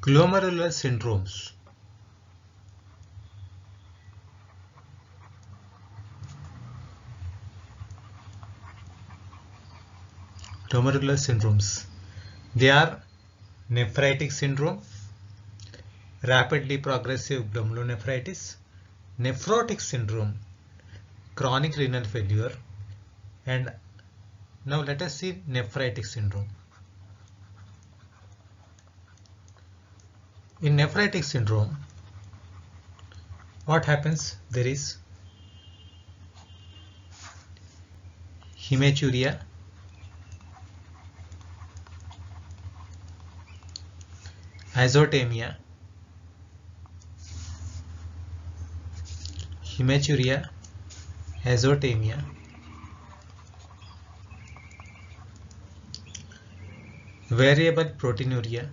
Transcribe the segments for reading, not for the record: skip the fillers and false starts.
Glomerular syndromes. Glomerular syndromes. They are nephritic syndrome, rapidly progressive glomerulonephritis, nephrotic syndrome, chronic renal failure, and now let us see nephritic syndrome. In nephritic syndrome, what happens? There is hematuria, azotemia, variable proteinuria,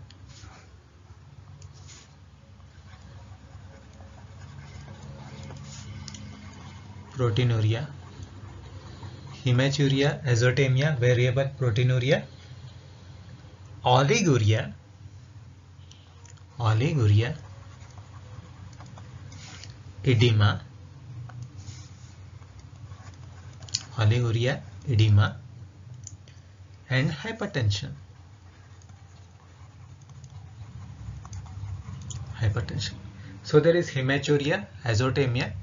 hematuria, azotemia, variable proteinuria, oliguria, edema, and hypertension. So there is hematuria, azotemia,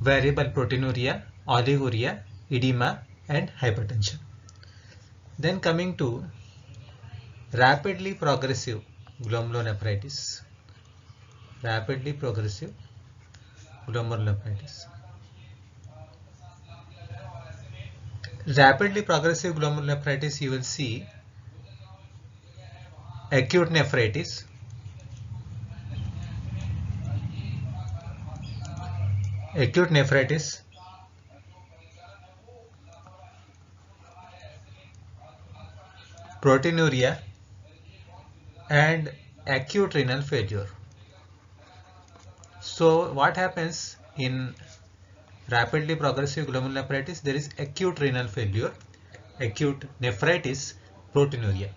variable proteinuria, oliguria, edema, and hypertension. Then coming to rapidly progressive glomerulonephritis. Rapidly progressive glomerulonephritis, you will see acute nephritis, proteinuria, and acute renal failure. So what happens in rapidly progressive glomerulonephritis? There is acute renal failure, acute nephritis, proteinuria.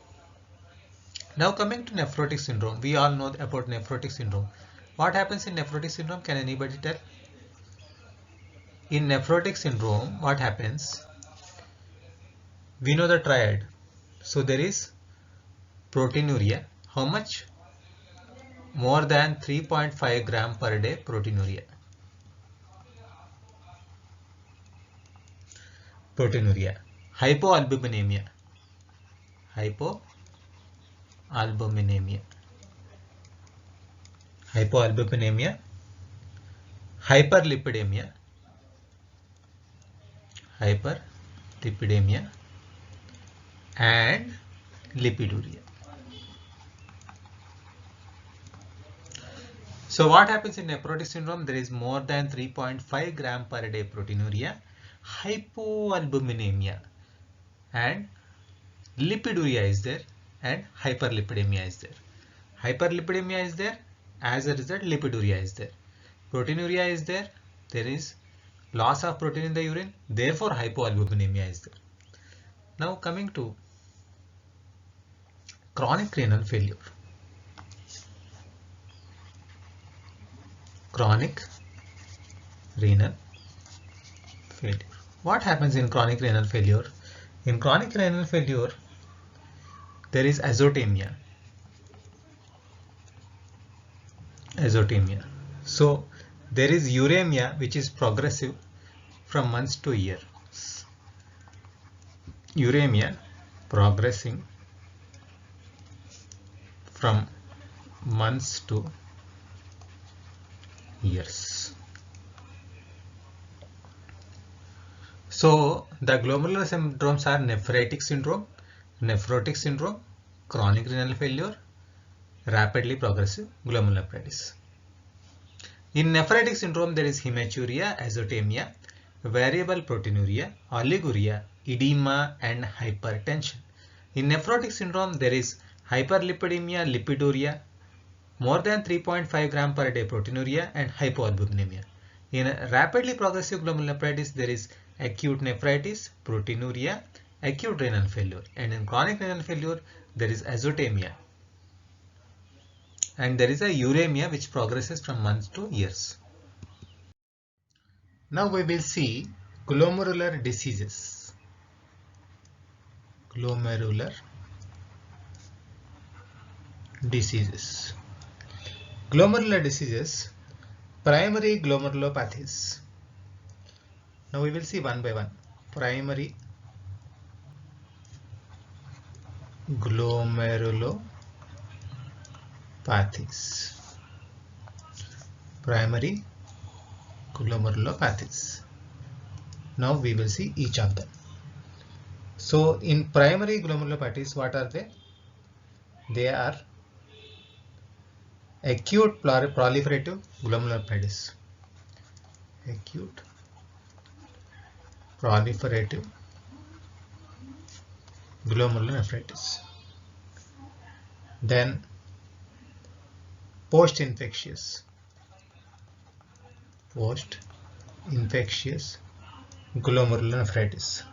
Now coming to nephrotic syndrome, we all know about nephrotic syndrome. What happens in nephrotic syndrome? Can anybody tell? In nephrotic syndrome, what happens? We know the triad. So there is proteinuria. How much? More than 3.5 gram per day proteinuria. Hypoalbuminemia, hyperlipidemia, and lipiduria. So what happens in nephrotic syndrome? There is more than 3.5 gram per day proteinuria, hypoalbuminemia, and lipiduria is there, and hyperlipidemia is there. Hyperlipidemia is there, as a result lipiduria is there. Proteinuria is there, there is loss of protein in the urine, therefore hypoalbuminemia is there. Now coming to chronic renal failure. What happens in chronic renal failure? In chronic renal failure, there is azotemia. So there is uremia, which is progressive from months to years. Uremia progressing from months to years. So the glomerular syndromes are nephritic syndrome, nephrotic syndrome, chronic renal failure, rapidly progressive glomerulonephritis. In nephritic syndrome, there is hematuria, azotemia, variable proteinuria, oliguria, edema, and hypertension. In nephrotic syndrome, there is hyperlipidemia, lipiduria, more than 3.5 gram per day proteinuria, and hypoalbuminemia. In rapidly progressive glomerulonephritis, there is acute nephritis, proteinuria, acute renal failure, and in chronic renal failure, there is azotemia, and there is a uremia which progresses from months to years. Now we will see glomerular diseases. Glomerular diseases. Glomerular diseases, primary glomerulopathies. Now we will see one by one. Primary glomerulopathies. Primary glomerulopathies. Now we will see each of them. So in primary glomerulopathies, what are they? They are acute proliferative glomerulonephritis. Acute proliferative glomerulonephritis. Then post-infectious glomerulonephritis.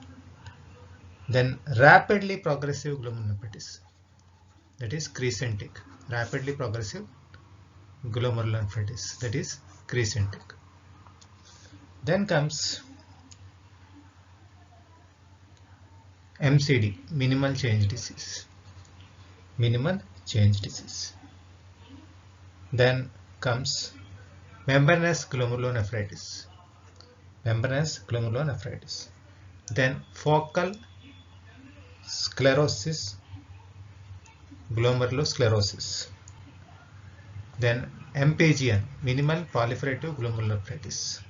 Then rapidly progressive glomerulonephritis, that is crescentic. Rapidly progressive glomerulonephritis, that is crescentic. Then comes MCD, minimal change disease. Minimal change disease. Then comes membranous glomerulonephritis. Membranous glomerulonephritis. Then focal sclerosis, glomerulosclerosis. Then MPGN, minimal proliferative glomerulonephritis.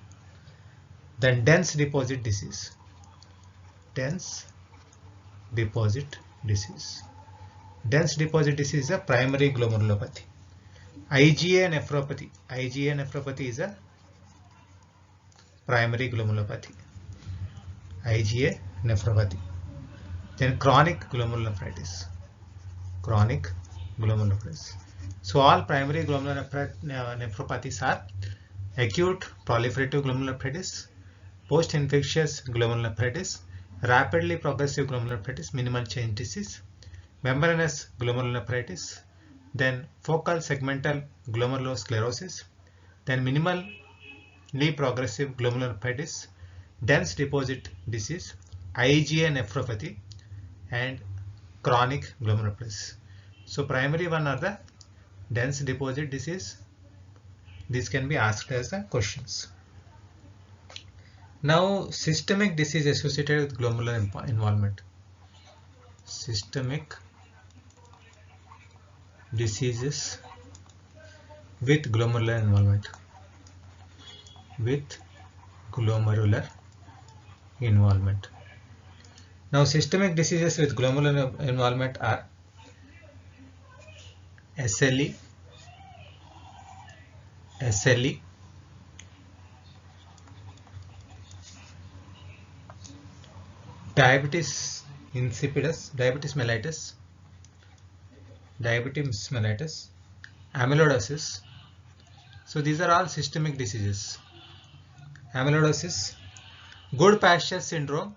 Then dense deposit disease. Dense deposit disease. Dense deposit disease is a primary glomerulopathy. IgA nephropathy. IgA nephropathy is a primary glomerulopathy. IgA nephropathy. Then chronic glomerulonephritis. Chronic glomerulonephritis. So all primary glomerulonephropathies are acute proliferative glomerulonephritis, post-infectious glomerulonephritis, rapidly progressive glomerulonephritis, minimal change disease, membranous glomerulonephritis, then focal segmental glomerulosclerosis, then minimally progressive glomerulonephritis, dense deposit disease, IgA nephropathy, and chronic glomerulonephritis. So primary one are the dense deposit disease. These can be asked as the questions. Now systemic disease associated with glomerular involvement. Systemic diseases with glomerular involvement. With glomerular involvement. Now systemic diseases with glomerular involvement are SLE, diabetes insipidus, diabetes mellitus, amyloidosis. So these are all systemic diseases. Amyloidosis, good pasture syndrome,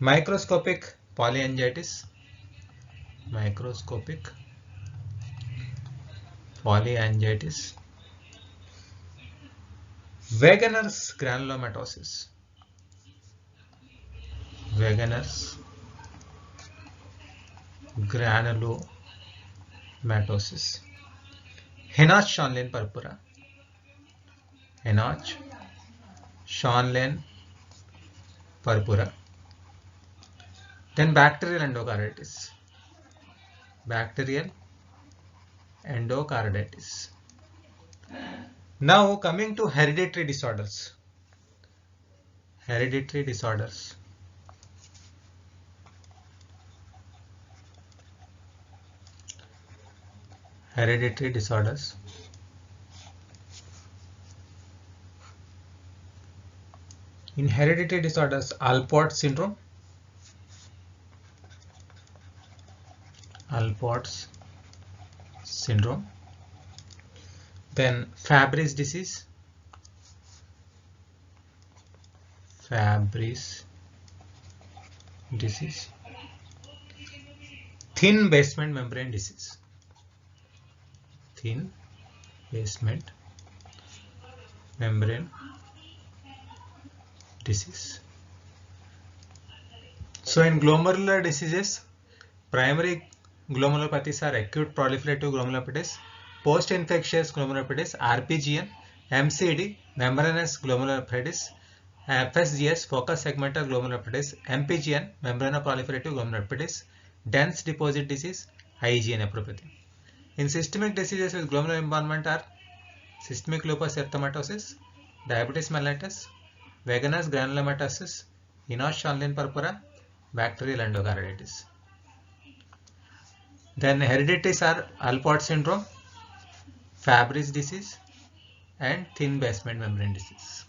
microscopic polyangiitis, Wegener's granulomatosis, Henoch-Schönlein purpura, then bacterial endocarditis. Now coming to hereditary disorders. Hereditary disorders. In hereditary disorders, Alport syndrome, then Fabry's disease, thin basement membrane disease. Thin basement membrane disease. So in glomerular diseases, primary glomulopathies are acute proliferative glomerulopathies, post-infectious glomerulopathies, RPGN, MCD, membranous glomerulopathies, FSGS, focus segmental glomerulopathies, MPGN, membranoproliferative glomerulopathies, dense deposit disease, IgA nephropathy. In systemic diseases with glomerular involvement are systemic lupus erythematosus, diabetes mellitus, Wegener's granulomatosis, Enos Schonlein purpura, bacterial endocarditis. Then hereditaries are Alport syndrome, Fabry's disease, and thin basement membrane disease.